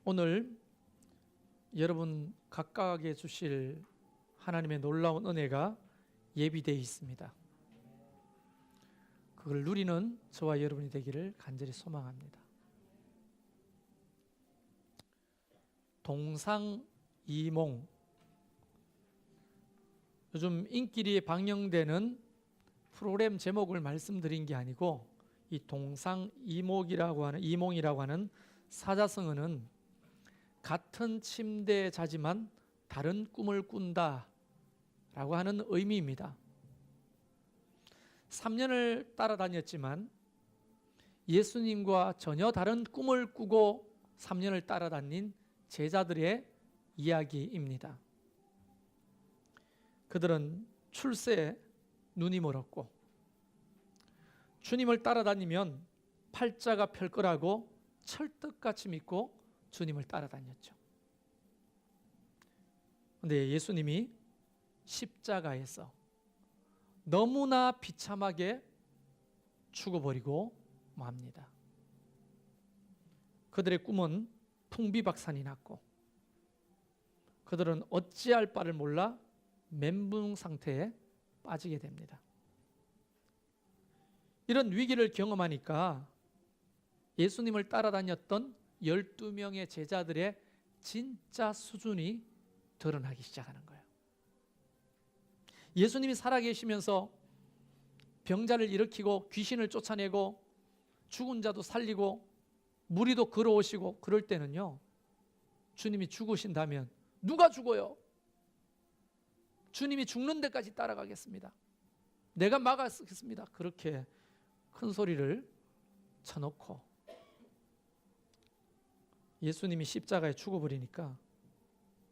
오늘 여러분 각각에 주실 하나님의 놀라운 은혜가 예비되어 있습니다. 그걸 누리는 저와 여러분이 되기를 간절히 소망합니다. 동상이몽, 요즘 인기리에 방영되는 프로그램 제목을 말씀드린 게 아니고 이 동상이몽이라고 하는 사자성어는 같은 침대에 자지만 다른 꿈을 꾼다 라고 하는 의미입니다. 3년을 따라다녔지만 예수님과 전혀 다른 꿈을 꾸고 3년을 따라다닌 제자들의 이야기입니다. 그들은 출세에 눈이 멀었고 주님을 따라다니면 팔자가 펼 거라고 철떡같이 믿고 주님을 따라다녔죠. 그런데 예수님이 십자가에서 너무나 비참하게 죽어버리고 맙니다. 그들의 꿈은 풍비박산이 났고 그들은 어찌할 바를 몰라 멘붕 상태에 빠지게 됩니다. 이런 위기를 경험하니까 예수님을 따라다녔던 12명의 제자들의 진짜 수준이 드러나기 시작하는 거예요. 예수님이 살아계시면서 병자를 일으키고 귀신을 쫓아내고 죽은 자도 살리고 무리도 걸어오시고 그럴 때는요, 주님이 죽으신다면 누가 죽어요? 주님이 죽는 데까지 따라가겠습니다. 내가 막아쓰겠습니다. 그렇게 큰 소리를 쳐놓고 예수님이 십자가에 죽어버리니까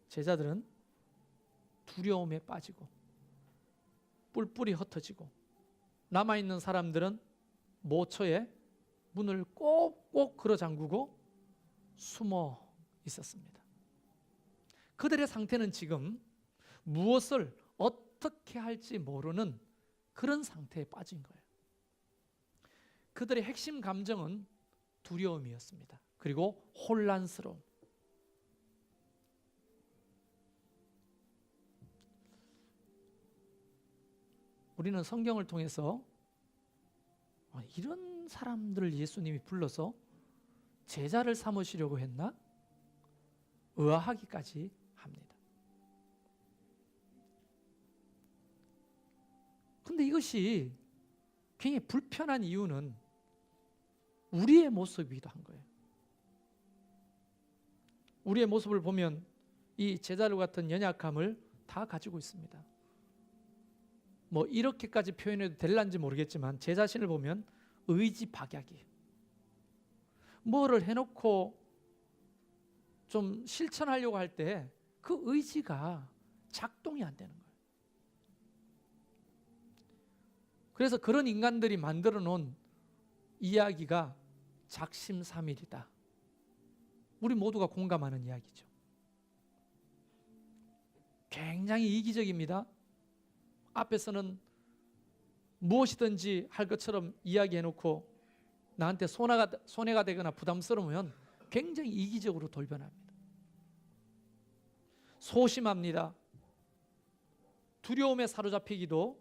제자들은 두려움에 빠지고 뿔뿔이 흩어지고 남아있는 사람들은 모처에 문을 꼭꼭 걸어 잠그고 숨어 있었습니다. 그들의 상태는 지금 무엇을 어떻게 할지 모르는 그런 상태에 빠진 거예요. 그들의 핵심 감정은 두려움이었습니다. 그리고 혼란스러움. 우리는 성경을 통해서 이런 사람들을 예수님이 불러서 제자를 삼으시려고 했나? 의아하기까지 합니다. 근데 이것이 굉장히 불편한 이유는 우리의 모습이기도 한 거예요. 우리의 모습을 보면 이 제자들 같은 연약함을 다 가지고 있습니다. 뭐 이렇게까지 표현해도 될란지 모르겠지만 제 자신을 보면 의지박약이에요. 뭐를 해놓고 좀 실천하려고 할 때 그 의지가 작동이 안 되는 거예요. 그래서 그런 인간들이 만들어 놓은 이야기가 작심삼일이다. 우리 모두가 공감하는 이야기죠. 굉장히 이기적입니다. 앞에서는 무엇이든지 할 것처럼 이야기해놓고 나한테 손해가 되거나 부담스러우면 굉장히 이기적으로 돌변합니다. 소심합니다. 두려움에 사로잡히기도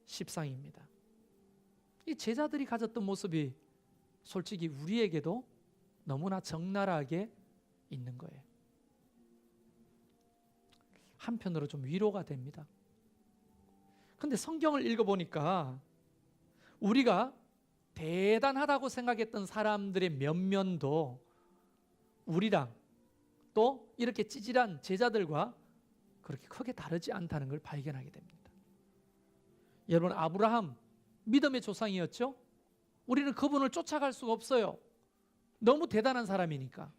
십상입니다. 이 제자들이 가졌던 모습이 솔직히 우리에게도 너무나 적나라하게 있는 거예요. 한편으로 좀 위로가 됩니다. 근데 성경을 읽어보니까 우리가 대단하다고 생각했던 사람들의 면면도 우리랑 또 이렇게 찌질한 제자들과 그렇게 크게 다르지 않다는 걸 발견하게 됩니다. 여러분, 아브라함 믿음의 조상이었죠? 우리는 그분을 쫓아갈 수가 없어요. 너무 대단한 사람이니까.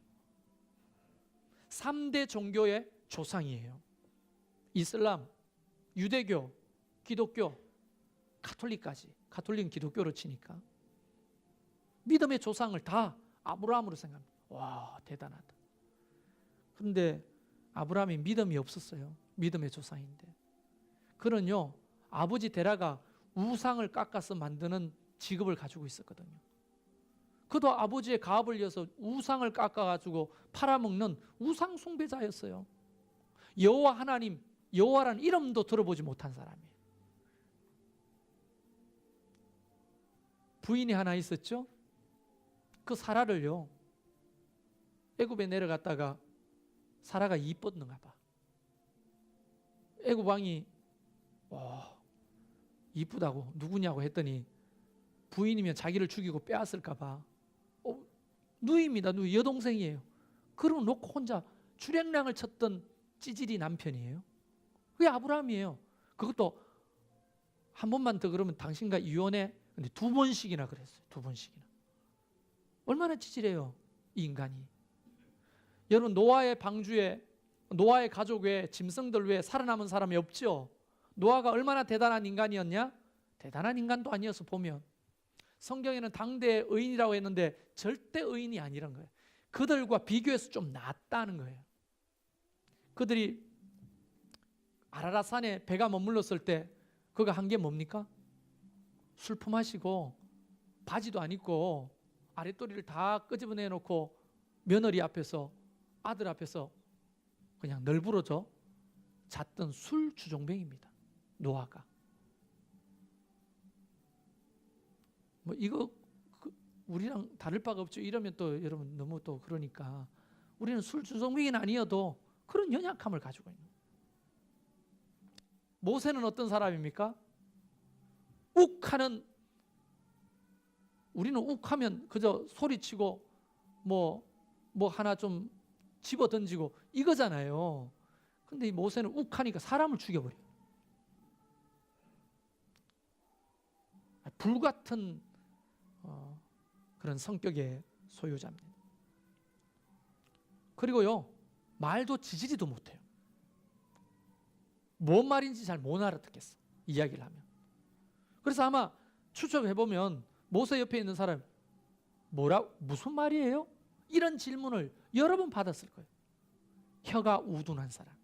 3대 종교의 조상이에요. 이슬람, 유대교, 기독교, 가톨릭까지. 가톨릭은 기독교로 치니까. 믿음의 조상을 다 아브라함으로 생각합니다. 와, 대단하다. 그런데 아브라함이 믿음이 없었어요. 믿음의 조상인데. 그는요, 아버지 데라가 우상을 깎아서 만드는 직업을 가지고 있었거든요. 그도 아버지의 가업을 이어서 우상을 깎아가지고 팔아먹는 우상 숭배자였어요. 여호와 하나님, 여호와라는 이름도 들어보지 못한 사람이에요. 부인이 하나 있었죠. 그 사라를요, 애굽에 내려갔다가 사라가 이뻤는가 봐. 애굽 왕이 이쁘다고 누구냐고 했더니 부인이면 자기를 죽이고 빼앗을까 봐. 누이입니다. 누이, 여동생이에요. 그러고 놓고 혼자 주량량을 쳤던 찌질이 남편이에요. 그게 아브라함이에요. 그것도 한 번만 더 그러면 당신과 이혼해. 근데 2번씩이나 그랬어요. 2번씩이나. 얼마나 찌질해요, 이 인간이. 여러분, 노아의 방주에, 노아의 가족 외에, 짐승들 외에 살아남은 사람이 없죠. 노아가 얼마나 대단한 인간이었냐? 대단한 인간도 아니어서 보면 성경에는 당대의 의인이라고 했는데 절대 의인이 아니란 거예요. 그들과 비교해서 좀 낫다는 거예요. 그들이 아라랏산에 배가 머물렀을 때 그가 한 게 뭡니까? 술 품하시고 바지도 안 입고 아랫도리를 다 끄집어내 놓고 며느리 앞에서, 아들 앞에서 그냥 널브러져 잤던 술 주정뱅입니다, 노아가. 뭐 이거 우리랑 다를 바가 없죠. 이러면 또 여러분 너무 또 그러니까 우리는 술 주정뱅이는 아니어도 그런 연약함을 가지고 있는 거예요. 모세는 어떤 사람입니까? 욱하는, 우리는 욱하면 그저 소리치고 뭐 하나 좀 집어 던지고 이거잖아요. 근데 이 모세는 욱하니까 사람을 죽여버려요. 불같은 그런 성격의 소유자입니다. 그리고요, 말도 지지리도 못해요. 뭔 말인지 잘 못 알아듣겠어, 이야기를 하면. 그래서 아마 추측해보면 모세 옆에 있는 사람, 무슨 말이에요? 이런 질문을 여러 번 받았을 거예요. 혀가 우둔한 사람.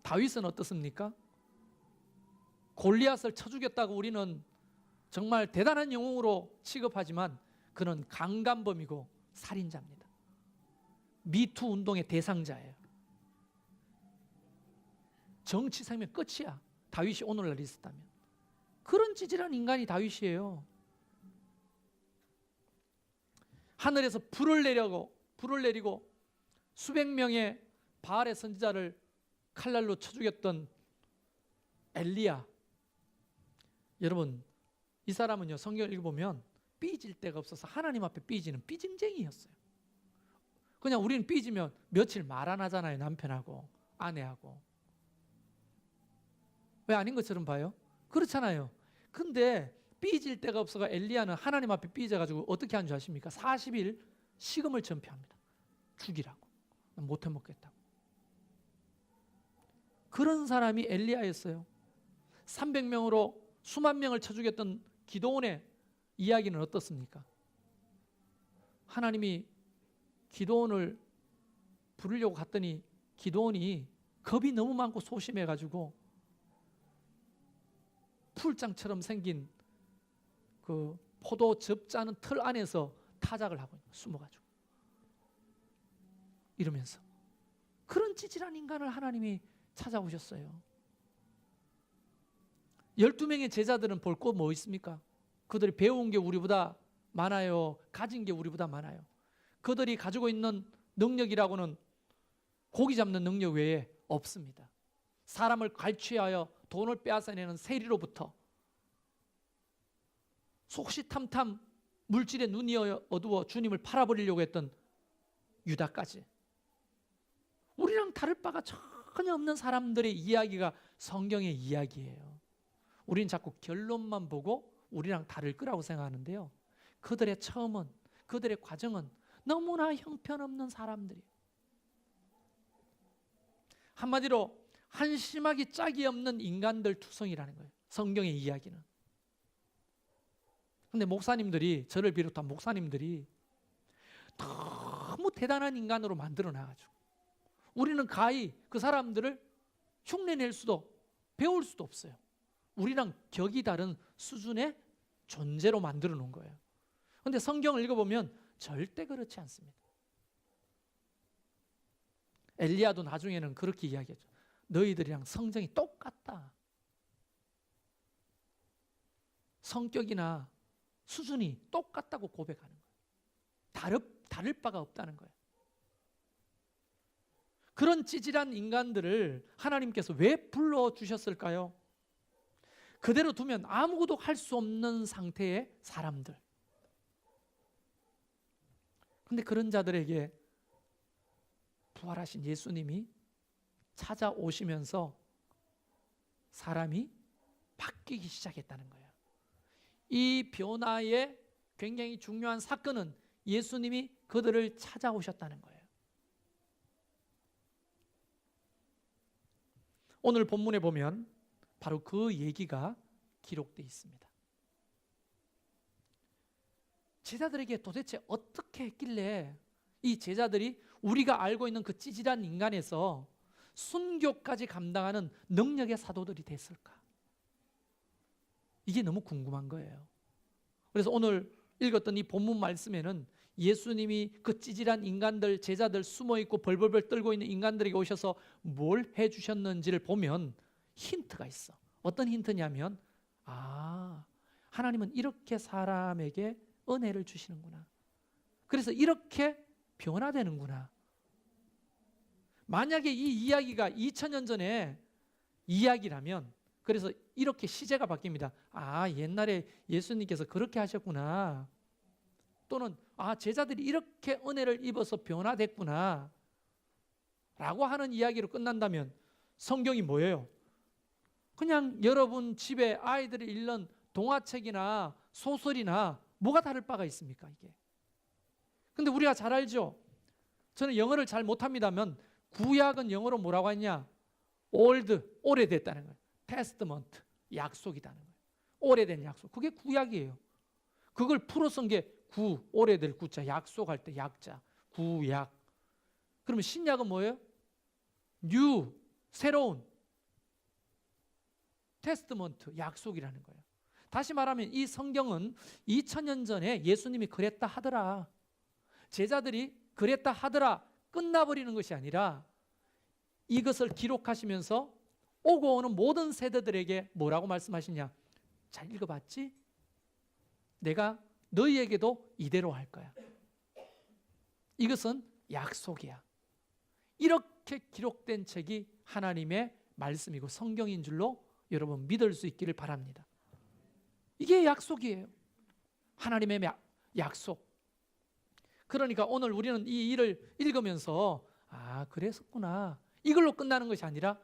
다윗은 어떻습니까? 골리앗을 쳐 죽였다고 우리는 정말 대단한 영웅으로 취급하지만 그는 강간범이고 살인자입니다. 미투 운동의 대상자예요. 정치 생명 끝이야, 다윗이 오늘날 있었다면. 그런 찌질한 인간이 다윗이에요. 하늘에서 불을 내리고 수백 명의 바알의 선지자를 칼날로 쳐 죽였던 엘리야. 여러분, 이 사람은요, 성경을 읽어보면 삐질 데가 없어서 하나님 앞에 삐지는 삐짐쟁이였어요. 그냥 우리는 삐지면 며칠 말 안 하잖아요, 남편하고 아내하고. 왜 아닌 것처럼 봐요? 그렇잖아요. 근데 삐질 데가 없어가 엘리야는 하나님 앞에 삐져가지고 어떻게 한 줄 아십니까? 40일 식음을 전폐합니다. 죽이라고. 못 해먹겠다고. 그런 사람이 엘리야였어요. 300명으로 수만 명을 쳐 죽였던 기드온의 이야기는 어떻습니까? 하나님이 기드온을 부르려고 갔더니 기드온이 겁이 너무 많고 소심해가지고 풀장처럼 생긴 그 포도 즙 짜는 틀 안에서 타작을 하고 숨어가지고 이러면서 그런 찌질한 인간을 하나님이 찾아오셨어요. 12명의 제자들은 볼 거 뭐 있습니까? 그들이 배운 게 우리보다 많아요. 가진 게 우리보다 많아요. 그들이 가지고 있는 능력이라고는 고기 잡는 능력 외에 없습니다. 사람을 갈취하여 돈을 빼앗아내는 세리로부터 속시탐탐 물질에 눈이 어두워 주님을 팔아버리려고 했던 유다까지, 우리랑 다를 바가 전혀 없는 사람들의 이야기가 성경의 이야기예요. 우리는 자꾸 결론만 보고 우리랑 다를 거라고 생각하는데요, 그들의 처음은, 그들의 과정은 너무나 형편없는 사람들이에요. 한마디로 한심하기 짝이 없는 인간들 투성이라는 거예요, 성경의 이야기는. 근데 목사님들이, 저를 비롯한 목사님들이 너무 대단한 인간으로 만들어 놔가지고 우리는 가히 그 사람들을 흉내낼 수도 배울 수도 없어요. 우리랑 격이 다른 수준의 존재로 만들어 놓은 거예요. 그런데 성경을 읽어보면 절대 그렇지 않습니다. 엘리야도 나중에는 그렇게 이야기했죠. 너희들이랑 성정이 똑같다. 성격이나 수준이 똑같다고 고백하는 거예요. 다를 바가 없다는 거예요. 그런 찌질한 인간들을 하나님께서 왜 불러주셨을까요? 그대로 두면 아무것도 할 수 없는 상태의 사람들. 그런데 그런 자들에게 부활하신 예수님이 찾아오시면서 사람이 바뀌기 시작했다는 거예요. 이 변화의 굉장히 중요한 사건은 예수님이 그들을 찾아오셨다는 거예요. 오늘 본문에 보면 바로 그 얘기가 기록되어 있습니다. 제자들에게 도대체 어떻게 했길래 이 제자들이 우리가 알고 있는 그 찌질한 인간에서 순교까지 감당하는 능력의 사도들이 됐을까? 이게 너무 궁금한 거예요. 그래서 오늘 읽었던 이 본문 말씀에는 예수님이 그 찌질한 인간들, 제자들, 숨어있고 벌벌벌 떨고 있는 인간들에게 오셔서 뭘 해주셨는지를 보면 힌트가 있어. 어떤 힌트냐면 하나님은 이렇게 사람에게 은혜를 주시는구나. 그래서 이렇게 변화되는구나. 만약에 이 이야기가 2000년 전에 이야기라면, 그래서 이렇게 시제가 바뀝니다. 옛날에 예수님께서 그렇게 하셨구나. 또는 제자들이 이렇게 은혜를 입어서 변화됐구나 라고 하는 이야기로 끝난다면 성경이 뭐예요? 그냥 여러분 집에 아이들이 읽는 동화책이나 소설이나 뭐가 다를 바가 있습니까? 이게. 근데 우리가 잘 알죠? 저는 영어를 잘 못합니다만 구약은 영어로 뭐라고 했냐? old, 오래됐다는 거예요. testament, 약속이라는 거예요. 오래된 약속. 그게 구약이에요. 그걸 풀어 쓴 게 오래될 구자, 약속할 때 약자, 구약. 그러면 신약은 뭐예요? new, 새로운 테스트먼트, 약속이라는 거예요. 다시 말하면 이 성경은 2000년 전에 예수님이 그랬다 하더라, 제자들이 그랬다 하더라 끝나버리는 것이 아니라 이것을 기록하시면서 오고 오는 모든 세대들에게 뭐라고 말씀하시냐? 잘 읽어봤지? 내가 너희에게도 이대로 할 거야. 이것은 약속이야. 이렇게 기록된 책이 하나님의 말씀이고 성경인 줄로 여러분 믿을 수 있기를 바랍니다. 이게 약속이에요. 하나님의 약속. 그러니까 오늘 우리는 이 일을 읽으면서 그랬었구나, 이걸로 끝나는 것이 아니라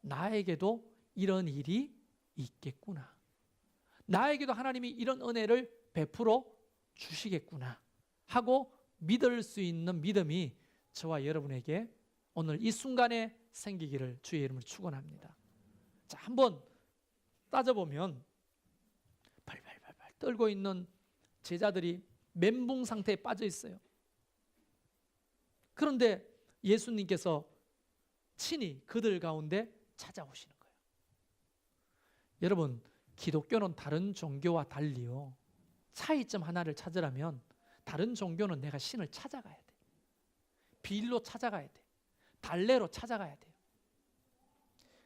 나에게도 이런 일이 있겠구나, 나에게도 하나님이 이런 은혜를 베풀어 주시겠구나 하고 믿을 수 있는 믿음이 저와 여러분에게 오늘 이 순간에 생기기를 주의 이름으로 축원합니다. 자, 한번 따져보면 발발발발 떨고 있는 제자들이 멘붕 상태에 빠져 있어요. 그런데 예수님께서 친히 그들 가운데 찾아오시는 거예요. 여러분, 기독교는 다른 종교와 달리요, 차이점 하나를 찾으려면 다른 종교는 내가 신을 찾아가야 돼. 비일로 찾아가야 돼. 달래로 찾아가야 돼요.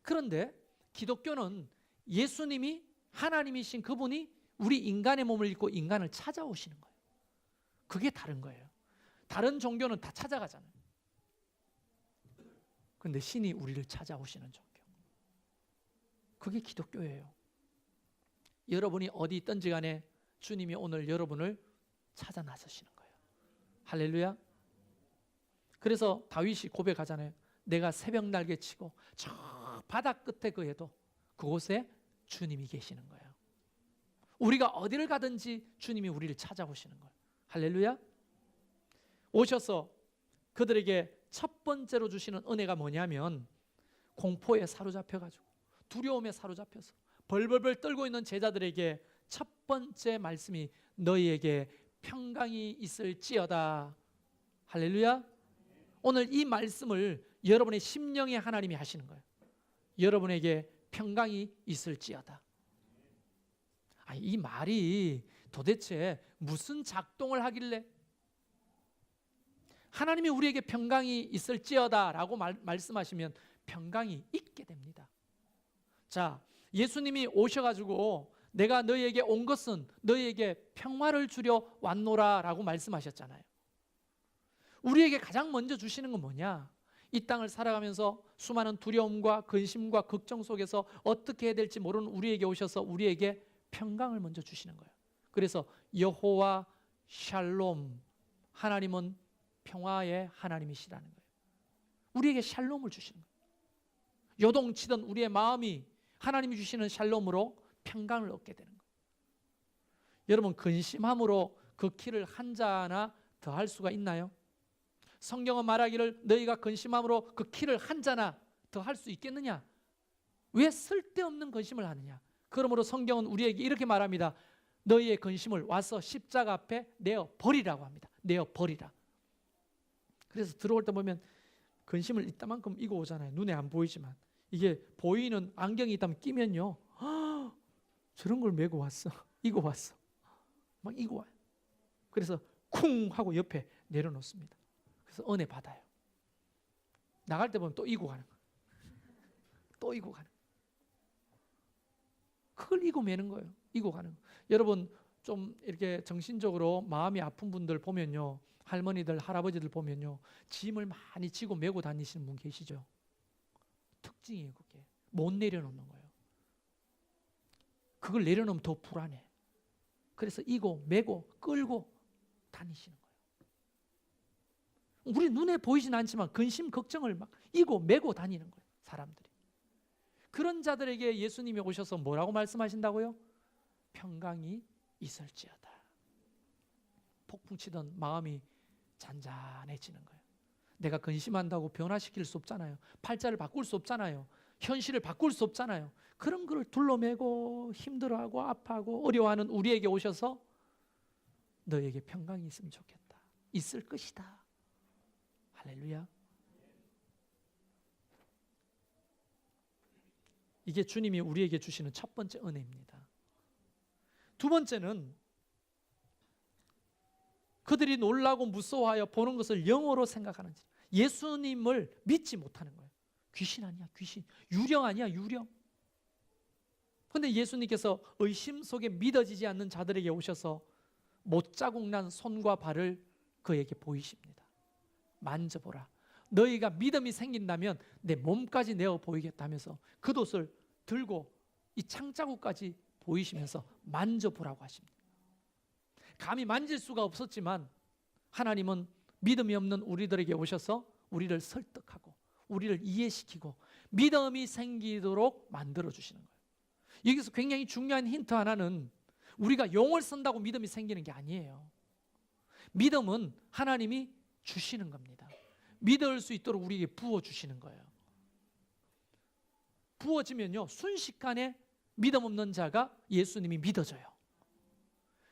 그런데 기독교는 예수님이 하나님이신 그분이 우리 인간의 몸을 입고 인간을 찾아오시는 거예요. 그게 다른 거예요. 다른 종교는 다 찾아가잖아요. 그런데 신이 우리를 찾아오시는 종교, 그게 기독교예요. 여러분이 어디 있든지 간에 주님이 오늘 여러분을 찾아 나서시는 거예요. 할렐루야. 그래서 다윗이 고백하잖아요. 내가 새벽 날개 치고 저 바다 끝에 그에도 그곳에 주님이 계시는 거예요. 우리가 어디를 가든지 주님이 우리를 찾아오시는 거예요. 할렐루야. 오셔서 그들에게 첫 번째로 주시는 은혜가 뭐냐면, 공포에 사로잡혀가지고 두려움에 사로잡혀서 벌벌벌 떨고 있는 제자들에게 첫 번째 말씀이 너희에게 평강이 있을지어다. 할렐루야. 오늘 이 말씀을 여러분의 심령에 하나님이 하시는 거예요. 여러분에게 평강이 있을지어다. 아니, 이 말이 도대체 무슨 작동을 하길래 하나님이 우리에게 평강이 있을지어다 라고 말씀하시면 평강이 있게 됩니다. 자, 예수님이 오셔가지고 내가 너희에게 온 것은 너희에게 평화를 주려 왔노라 라고 말씀하셨잖아요. 우리에게 가장 먼저 주시는 건 뭐냐? 이 땅을 살아가면서 수많은 두려움과 근심과 걱정 속에서 어떻게 해야 될지 모르는 우리에게 오셔서 우리에게 평강을 먼저 주시는 거예요. 그래서 여호와 샬롬, 하나님은 평화의 하나님이시라는 거예요. 우리에게 샬롬을 주시는 거예요. 요동치던 우리의 마음이 하나님이 주시는 샬롬으로 평강을 얻게 되는 거예요. 여러분, 근심함으로 그 키를 한 자나 더 할 수가 있나요? 성경은 말하기를 너희가 근심함으로 그 키를 한 자나 더 할 수 있겠느냐? 왜 쓸데없는 근심을 하느냐? 그러므로 성경은 우리에게 이렇게 말합니다. 너희의 근심을 와서 십자가 앞에 내어 버리라고 합니다. 내어 버리라. 그래서 들어올 때 보면 근심을 이따만큼 이고 오잖아요. 눈에 안 보이지만 이게 보이는 안경이 있다면 끼면요, 저런 걸 메고 왔어, 이고 왔어, 막 이고 와요. 그래서 쿵 하고 옆에 내려놓습니다. 그래서 은혜 받아요. 나갈 때 보면 또 이고 가는 거예요. 또 이고 가는 거예요. 그걸 이고 매는 거예요. 이고 가는 거예요. 여러분, 좀 이렇게 정신적으로 마음이 아픈 분들 보면요, 할머니들, 할아버지들 보면요, 짐을 많이 지고 메고 다니시는 분 계시죠? 특징이에요. 그게 못 내려놓는 거예요. 그걸 내려놓으면 더 불안해. 그래서 이고 메고 끌고 다니시는 거예요. 우리 눈에 보이진 않지만 근심 걱정을 막 이고 메고 다니는 거예요, 사람들이. 그런 자들에게 예수님이 오셔서 뭐라고 말씀하신다고요? 평강이 있을지어다. 폭풍 치던 마음이 잔잔해지는 거예요. 내가 근심한다고 변화시킬 수 없잖아요. 팔자를 바꿀 수 없잖아요. 현실을 바꿀 수 없잖아요. 그런 걸 둘러매고 힘들어하고 아파하고 어려워하는 우리에게 오셔서 너에게 평강이 있으면 좋겠다. 있을 것이다. 할렐루야. 이게 주님이 우리에게 주시는 첫 번째 은혜입니다. 두 번째는 그들이 놀라고 무서워하여 보는 것을 영어로 생각하는지, 예수님을 믿지 못하는 거예요. 귀신 아니야, 귀신. 유령 아니야, 유령. 그런데 예수님께서 의심 속에 믿어지지 않는 자들에게 오셔서 못자국 난 손과 발을 그에게 보이십니다. 만져보라. 너희가 믿음이 생긴다면 내 몸까지 내어 보이겠다면서 겉옷을 들고 이 창자국까지 보이시면서 만져보라고 하십니다. 감히 만질 수가 없었지만 하나님은 믿음이 없는 우리들에게 오셔서 우리를 설득하고 우리를 이해시키고 믿음이 생기도록 만들어주시는 거예요. 여기서 굉장히 중요한 힌트 하나는 우리가 용을 쓴다고 믿음이 생기는 게 아니에요. 믿음은 하나님이 주시는 겁니다. 믿을 수 있도록 우리에게 부어주시는 거예요. 부어지면요, 순식간에 믿음 없는 자가 예수님이 믿어져요.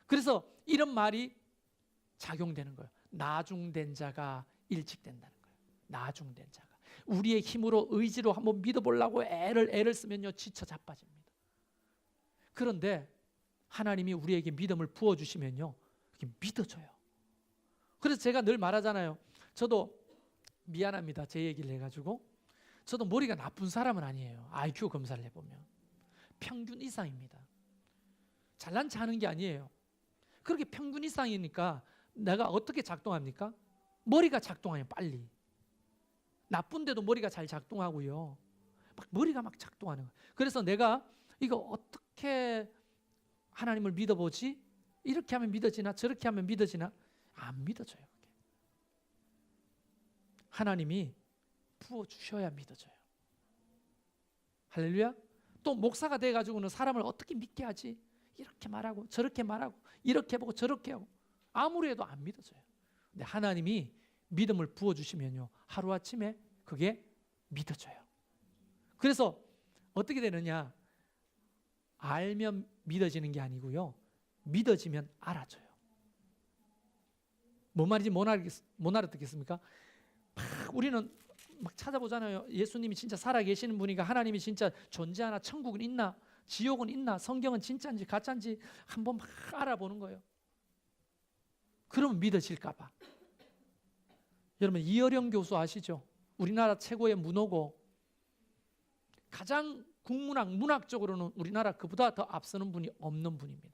그래서 이런 말이 작용되는 거예요. 나중된 자가 일찍 된다는 거예요. 나중된 자가. 우리의 힘으로 의지로 한번 믿어보려고 애를 쓰면요, 지쳐 자빠집니다. 그런데 하나님이 우리에게 믿음을 부어주시면요, 믿어져요. 그래서 제가 늘 말하잖아요. 저도 미안합니다. 제 얘기를 해가지고. 저도 머리가 나쁜 사람은 아니에요. IQ 검사를 해보면 평균 이상입니다. 잘난 체 하는 게 아니에요. 그렇게 평균 이상이니까 내가 어떻게 작동합니까? 머리가 작동해요, 빨리. 나쁜데도 머리가 잘 작동하고요. 막 머리가 막 작동하는 거예요. 그래서 내가 이거 어떻게 하나님을 믿어보지? 이렇게 하면 믿어지나 저렇게 하면 믿어지나? 안 믿어져요. 그게. 하나님이 부어주셔야 믿어져요. 할렐루야. 또 목사가 돼가지고는 사람을 어떻게 믿게 하지? 이렇게 말하고 저렇게 말하고 이렇게 보고 저렇게 하고 아무리 해도 안 믿어져요. 근데 하나님이 믿음을 부어주시면요, 하루아침에 그게 믿어져요. 그래서 어떻게 되느냐, 알면 믿어지는 게 아니고요, 믿어지면 알아져요. 뭔 말인지 못 알아듣겠습니까? 우리는 막 찾아보잖아요. 예수님이 진짜 살아계시는 분이가, 하나님이 진짜 존재하나, 천국은 있나? 지옥은 있나? 성경은 진짜인지 가짜인지 한번 막 알아보는 거예요. 그러면 믿어질까 봐. 여러분 이어령 교수 아시죠? 우리나라 최고의 문호고 가장 국문학, 문학적으로는 우리나라 그보다 더 앞서는 분이 없는 분입니다.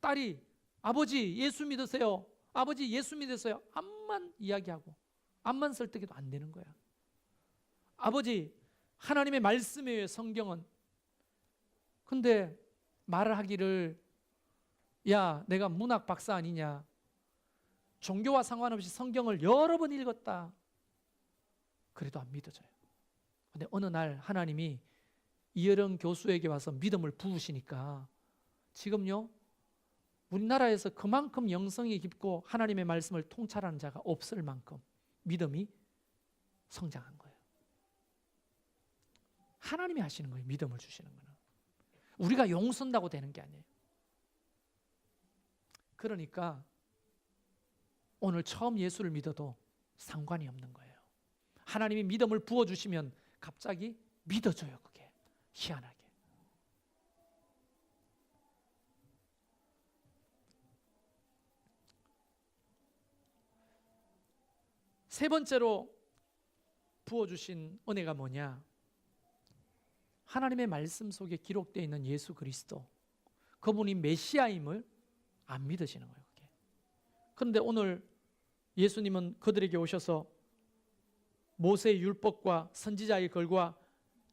딸이 아버지 예수 믿으세요. 아버지 예수 믿으세요. 암만 이야기하고 암만 설득해도 안 되는 거야. 아버지 하나님의 말씀이에요, 성경은. 근데 말을 하기를 야, 내가 문학 박사 아니냐. 종교와 상관없이 성경을 여러 번 읽었다. 그래도 안 믿어져요. 근데 어느 날 하나님이 이어령 교수에게 와서 믿음을 부으시니까 지금요 우리나라에서 그만큼 영성이 깊고 하나님의 말씀을 통찰하는 자가 없을 만큼 믿음이 성장한 거예요. 하나님이 하시는 거예요. 믿음을 주시는 거는. 우리가 용선다고 되는 게 아니에요. 그러니까 오늘 처음 예수를 믿어도 상관이 없는 거예요. 하나님이 믿음을 부어주시면 갑자기 믿어져요. 그게 희한하게. 세 번째로 부어주신 은혜가 뭐냐? 하나님의 말씀 속에 기록되어 있는 예수 그리스도, 그분이 메시아임을 안 믿으시는 거예요. 그게. 그런데 오늘 예수님은 그들에게 오셔서 모세의 율법과 선지자의 글과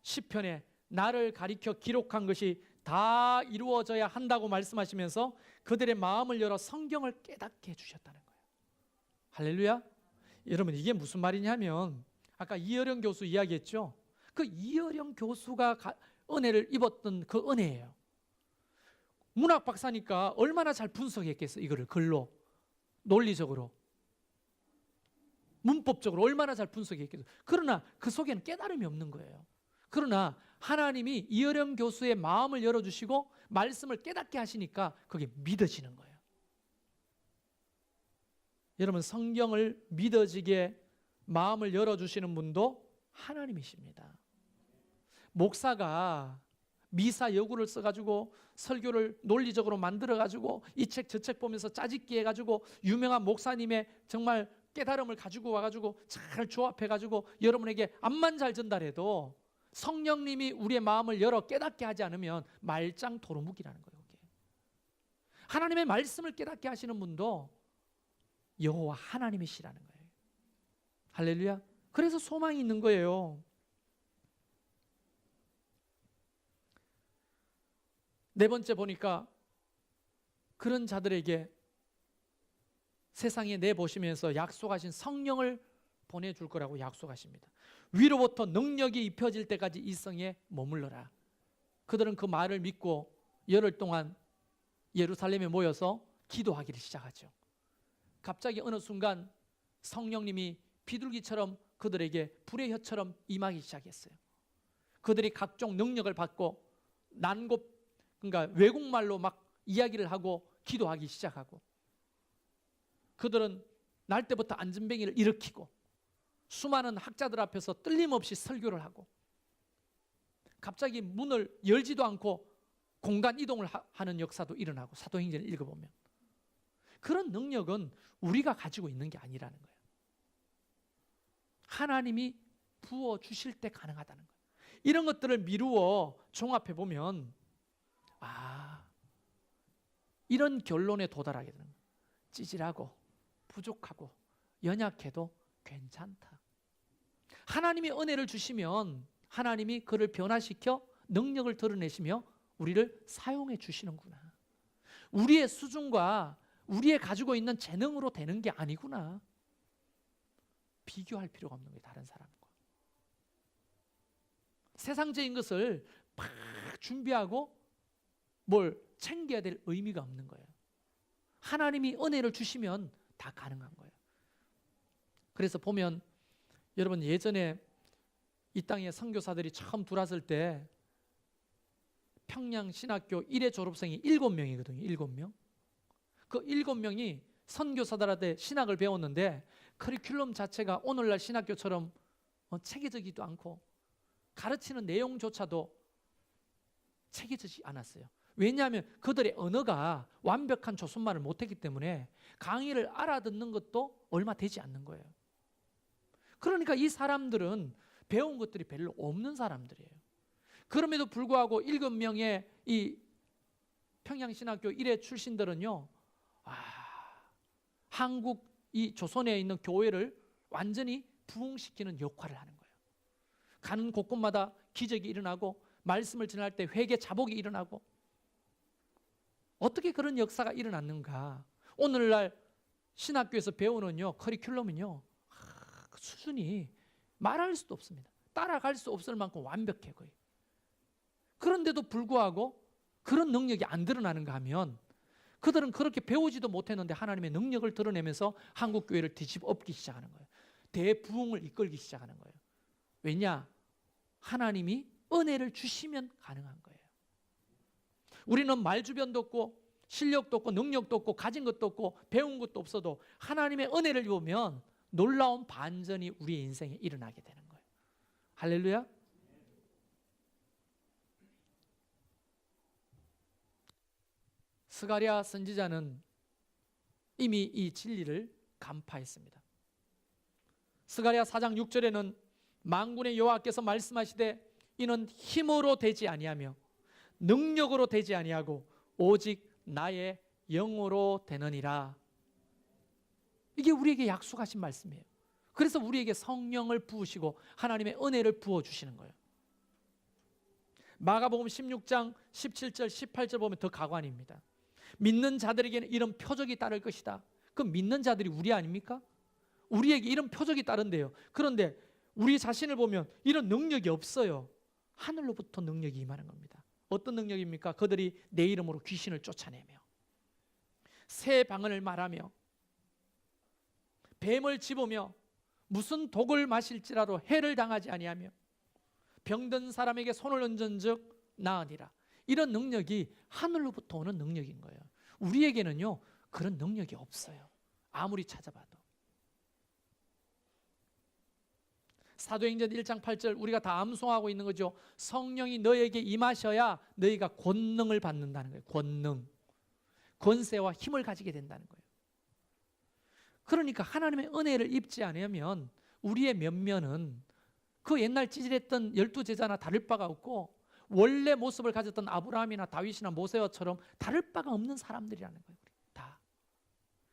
시편에 나를 가리켜 기록한 것이 다 이루어져야 한다고 말씀하시면서 그들의 마음을 열어 성경을 깨닫게 해주셨다는 거예요. 할렐루야. 여러분 이게 무슨 말이냐면 아까 이어령 교수 이야기했죠. 그 이어령 교수가 은혜를 입었던 그 은혜예요. 문학 박사니까 얼마나 잘 분석했겠어. 이거를 글로 논리적으로 문법적으로 얼마나 잘 분석했겠어. 그러나 그 속에는 깨달음이 없는 거예요. 그러나 하나님이 이어령 교수의 마음을 열어주시고 말씀을 깨닫게 하시니까 그게 믿어지는 거예요. 여러분 성경을 믿어지게 마음을 열어주시는 분도 하나님이십니다. 목사가 미사 여구를 써가지고 설교를 논리적으로 만들어가지고 이 책 저 책 보면서 짜집기 해가지고 유명한 목사님의 정말 깨달음을 가지고 와가지고 잘 조합해가지고 여러분에게 암만 잘 전달해도 성령님이 우리의 마음을 열어 깨닫게 하지 않으면 말짱 도루묵이라는 거예요. 그게. 하나님의 말씀을 깨닫게 하시는 분도 여호와 하나님이시라는 거예요. 할렐루야. 그래서 소망이 있는 거예요. 네 번째 보니까 그런 자들에게 세상에 내보시면서 약속하신 성령을 보내줄 거라고 약속하십니다. 위로부터 능력이 입혀질 때까지 이 성에 머물러라. 그들은 그 말을 믿고 열흘 동안 예루살렘에 모여서 기도하기를 시작하죠. 갑자기 어느 순간 성령님이 비둘기처럼 그들에게 불의 혀처럼 임하기 시작했어요. 그들이 각종 능력을 받고 난곡 그러니까 외국말로 막 이야기를 하고 기도하기 시작하고 그들은 날 때부터 안전뱅이를 일으키고 수많은 학자들 앞에서 떨림없이 설교를 하고 갑자기 문을 열지도 않고 공간 이동을 하는 역사도 일어나고 사도행전을 읽어보면 그런 능력은 우리가 가지고 있는 게 아니라는 거예요. 하나님이 부어주실 때 가능하다는 거예요. 이런 것들을 미루어 종합해보면 이런 결론에 도달하게 되는 거예요. 찌질하고 부족하고 연약해도 괜찮다. 하나님이 은혜를 주시면 하나님이 그를 변화시켜 능력을 드러내시며 우리를 사용해 주시는구나. 우리의 수준과 우리의 가지고 있는 재능으로 되는 게 아니구나. 비교할 필요가 없는 거예요. 다른 사람과. 세상적인 것을 막 준비하고 뭘 챙겨야 될 의미가 없는 거예요. 하나님이 은혜를 주시면 다 가능한 거예요. 그래서 보면 여러분 예전에 이 땅에 선교사들이 처음 들어왔을 때 평양신학교 1회 졸업생이 7명이거든요. 7명. 그 7명이 선교사들한테 신학을 배웠는데 커리큘럼 자체가 오늘날 신학교처럼 체계적이지도 않고 가르치는 내용조차도 새겨지지 않았어요. 왜냐하면 그들의 언어가 완벽한 조선말을 못했기 때문에 강의를 알아듣는 것도 얼마 되지 않는 거예요. 그러니까 이 사람들은 배운 것들이 별로 없는 사람들이에요. 그럼에도 불구하고 7명의 이 평양신학교 1회 출신들은요, 한국 이 조선에 있는 교회를 완전히 부흥시키는 역할을 하는 거예요. 가는 곳곳마다 기적이 일어나고 말씀을 전할 때 회개 자복이 일어나고, 어떻게 그런 역사가 일어났는가? 오늘날 신학교에서 배우는요 커리큘럼은요 그 수준이 말할 수도 없습니다. 따라갈 수 없을 만큼 완벽해 거의. 그런데도 불구하고 그런 능력이 안 드러나는가 하면 그들은 그렇게 배우지도 못했는데 하나님의 능력을 드러내면서 한국 교회를 뒤집어 엎기 시작하는 거예요. 대부흥을 이끌기 시작하는 거예요. 왜냐? 하나님이 은혜를 주시면 가능한 거예요. 우리는 말주변도 없고 실력도 없고 능력도 없고 가진 것도 없고 배운 것도 없어도 하나님의 은혜를 입으면 놀라운 반전이 우리의 인생에 일어나게 되는 거예요. 할렐루야. 스가랴 선지자는 이미 이 진리를 간파했습니다. 스가랴 4장 6절에는 만군의 여호와께서 말씀하시되 이는 힘으로 되지 아니하며 능력으로 되지 아니하고 오직 나의 영으로 되느니라. 이게 우리에게 약속하신 말씀이에요. 그래서 우리에게 성령을 부으시고 하나님의 은혜를 부어주시는 거예요. 마가복음 16장 17절 18절 보면 더 가관입니다. 믿는 자들에게는 이런 표적이 따를 것이다. 그럼 믿는 자들이 우리 아닙니까? 우리에게 이런 표적이 따른대요. 그런데 우리 자신을 보면 이런 능력이 없어요. 하늘로부터 능력이 임하는 겁니다. 어떤 능력입니까? 그들이 내 이름으로 귀신을 쫓아내며 새 방언을 말하며 뱀을 집으며 무슨 독을 마실지라도 해를 당하지 아니하며 병든 사람에게 손을 얹은즉 나으니라. 이런 능력이 하늘로부터 오는 능력인 거예요. 우리에게는요 그런 능력이 없어요. 아무리 찾아봐도. 사도행전 1장 8절 우리가 다 암송하고 있는 거죠. 성령이 너에게 임하셔야 너희가 권능을 받는다는 거예요. 권능, 권세와 힘을 가지게 된다는 거예요. 그러니까 하나님의 은혜를 입지 않으면 우리의 면면은 그 옛날 찌질했던 12제자나 다를 바가 없고 원래 모습을 가졌던 아브라함이나 다윗이나 모세와처럼 다를 바가 없는 사람들이라는 거예요. 다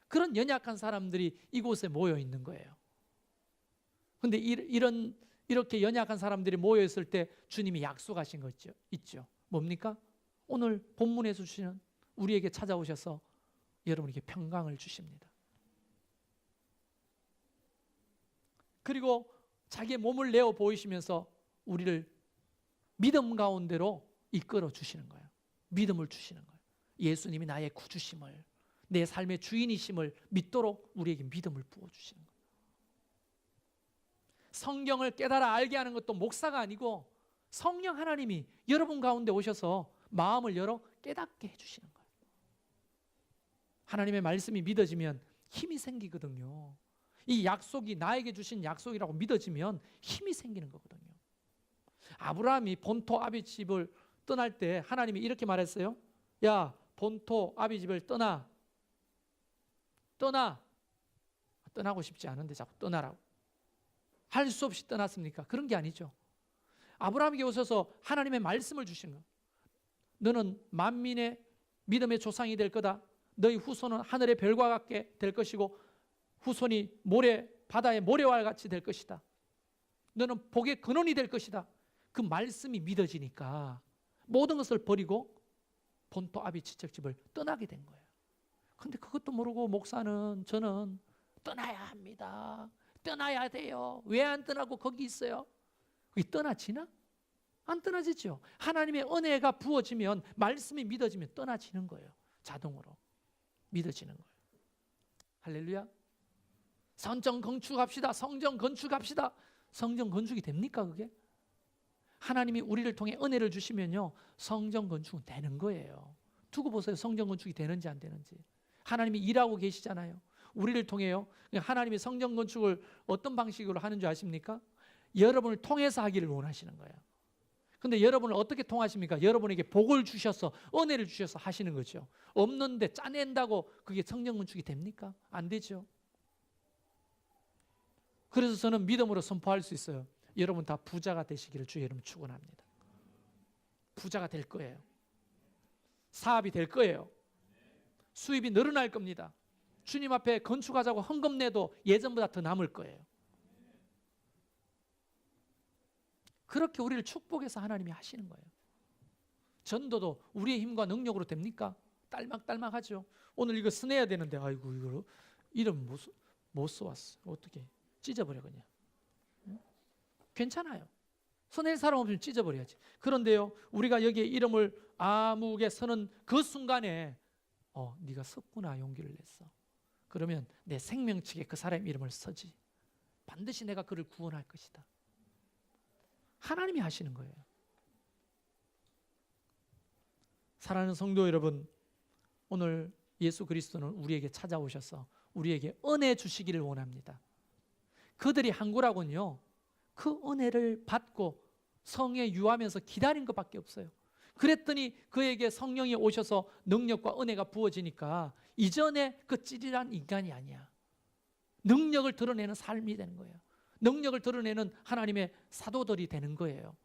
그런 연약한 사람들이 이곳에 모여 있는 거예요. 그런데 이렇게 연약한 사람들이 모여 있을 때 주님이 약속하신 거 있죠. 뭡니까? 오늘 본문에서 주시는 우리에게 찾아오셔서 여러분에게 평강을 주십니다. 그리고 자기의 몸을 내어 보이시면서 우리를 믿음 가운데로 이끌어 주시는 거예요. 믿음을 주시는 거예요. 예수님이 나의 구주심을, 내 삶의 주인이심을 믿도록 우리에게 믿음을 부어주시는 거예요. 성경을 깨달아 알게 하는 것도 목사가 아니고 성령 하나님이 여러분 가운데 오셔서 마음을 열어 깨닫게 해주시는 거예요. 하나님의 말씀이 믿어지면 힘이 생기거든요. 이 약속이 나에게 주신 약속이라고 믿어지면 힘이 생기는 거거든요. 아브라함이 본토 아비 집을 떠날 때 하나님이 이렇게 말했어요. 야, 본토 아비 집을 떠나. 떠나고 싶지 않은데 자꾸 떠나라고. 할 수 없이 떠났습니까? 그런 게 아니죠. 아브라함에게 오셔서 하나님의 말씀을 주신 거예요. 너는 만민의 믿음의 조상이 될 거다. 너희 후손은 하늘의 별과 같게 될 것이고 후손이 바다의 모래와 같이 될 것이다. 너는 복의 근원이 될 것이다. 그 말씀이 믿어지니까 모든 것을 버리고 본토 아비 지척집을 떠나게 된 거예요. 그런데 그것도 모르고 목사는 저는 떠나야 합니다. 떠나야 돼요. 왜 안 떠나고 거기 있어요? 그게 떠나지나? 안 떠나지죠. 하나님의 은혜가 부어지면 말씀이 믿어지면 떠나지는 거예요. 자동으로 믿어지는 거예요. 할렐루야. 성전 건축합시다. 성전 건축합시다. 성전 건축이 됩니까 그게? 하나님이 우리를 통해 은혜를 주시면요 성전 건축은 되는 거예요. 두고 보세요. 성전 건축이 되는지 안 되는지. 하나님이 일하고 계시잖아요. 우리를 통해요. 하나님이 성전 건축을 어떤 방식으로 하는 줄 아십니까? 여러분을 통해서 하기를 원하시는 거예요. 근데 여러분을 어떻게 통하십니까? 여러분에게 복을 주셔서 은혜를 주셔서 하시는 거죠. 없는데 짜낸다고 그게 성령 건축이 됩니까? 안 되죠. 그래서 저는 믿음으로 선포할 수 있어요. 여러분 다 부자가 되시기를 주의 이름으로 축원합니다. 부자가 될 거예요. 사업이 될 거예요. 수입이 늘어날 겁니다. 주님 앞에 건축하자고 헌금 내도 예전보다 더 남을 거예요. 그렇게 우리를 축복해서 하나님이 하시는 거예요. 전도도 우리의 힘과 능력으로 됩니까? 딸막딸막하죠. 오늘 이거 써내야 되는데 아이고 이거 이름 못 써왔어. 어떻게 찢어버려 그냥. 괜찮아요. 써낼 사람 없으면 찢어버려야지. 그런데요, 우리가 여기에 이름을 아무개 서는 그 순간에 네가 썼구나, 용기를 냈어. 그러면 내 생명책에 그 사람의 이름을 써지. 반드시 내가 그를 구원할 것이다. 하나님이 하시는 거예요. 사랑하는 성도 여러분, 오늘 예수 그리스도는 우리에게 찾아오셔서 우리에게 은혜 주시기를 원합니다. 그들이 한구라군요, 그 은혜를 받고 성에 유하면서 기다린 것밖에 없어요. 그랬더니 그에게 성령이 오셔서 능력과 은혜가 부어지니까 이전에 그 찌질한 인간이 아니야. 능력을 드러내는 삶이 되는 거예요. 능력을 드러내는 하나님의 사도들이 되는 거예요.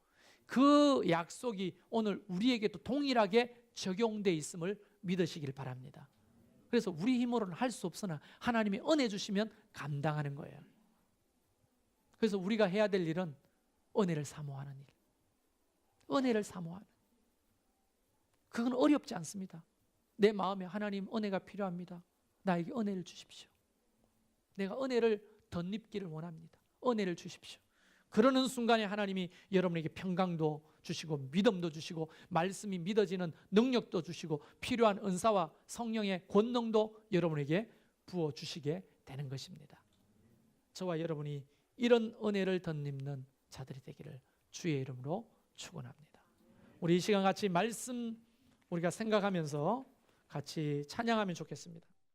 그 약속이 오늘 우리에게도 동일하게 적용되어 있음을 믿으시길 바랍니다. 그래서 우리 힘으로는 할 수 없으나 하나님이 은혜 주시면 감당하는 거예요. 그래서 우리가 해야 될 일은 은혜를 사모하는 일. 은혜를 사모하는. 그건 어렵지 않습니다. 내 마음에 하나님 은혜가 필요합니다. 나에게 은혜를 주십시오. 내가 은혜를 덧입기를 원합니다. 은혜를 주십시오. 그러는 순간에 하나님이 여러분에게 평강도 주시고 믿음도 주시고 말씀이 믿어지는 능력도 주시고 필요한 은사와 성령의 권능도 여러분에게 부어주시게 되는 것입니다. 저와 여러분이 이런 은혜를 덧입는 자들이 되기를 주의 이름으로 축원합니다. 우리 이 시간 같이 말씀 우리가 생각하면서 같이 찬양하면 좋겠습니다.